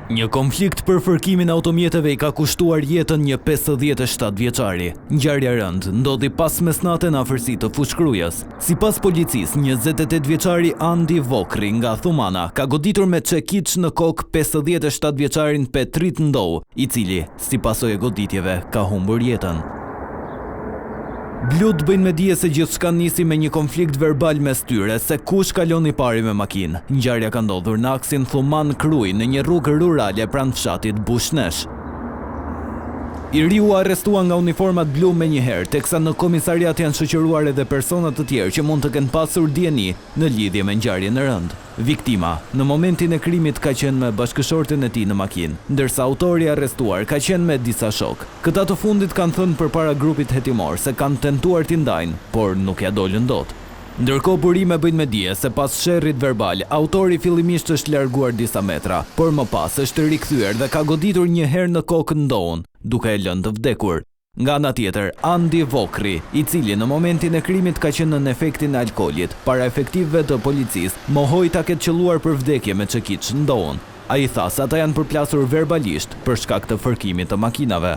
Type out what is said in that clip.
Një konflikt për fërkimin e automjeteve I ka kushtuar jetën një 57 vjeçari. Ngjarja e rëndë ndodhi pas mesnatë në afërsi të Fushkrujas. Sipas policisë, 28 vjeçari Andi Vokri nga Thumana ka goditur me çekiç në kokë 57 vjeçarin Petrit Ndou, I cili, si pasojë e goditjeve, ka humbur jetën. Blut bëjnë me dije se gjithçka nisi me një konflikt verbal mes tyre se kush kalon I pari me makinë. Ngjarja ka ndodhur në aksin Thuman Kruj në një rrugë rurale pranë fshatit Bushnesh. I riu arrestua nga uniformat blu me njëherë, teksa në komisariat janë shoqëruar edhe persona të tjerë që mund të kenë pasur dieni në lidhje me ngjarjen e rëndë. Viktima, në momentin e krimit ka qenë me bashkëshorten e tij në makinë, ndërsa autori I arrestuar ka qenë me disa shok. Këta të fundit kanë thënë përpara grupit hetimor se kanë tentuar t'i ndajnë, por nuk ja dolën dot. Ndërkohë burime bëjnë me dije se pas sherrit verbal, autori fillimisht është larguar disa metra, por më pas është rikthyer dhe ka goditur një herë në kokë Ndoun, duke e lënë të vdekur. Nga ana tjetër, Andi Vokri, I cili në momentin e krimit ka qenë në efektin e alkoolit, para efektivëve të policisë, mohoi ta ketë qelluar për vdekje me çekiç Ndoun. Ai tha se ata janë përplasur verbalisht për shkak të fërkimit të makinave.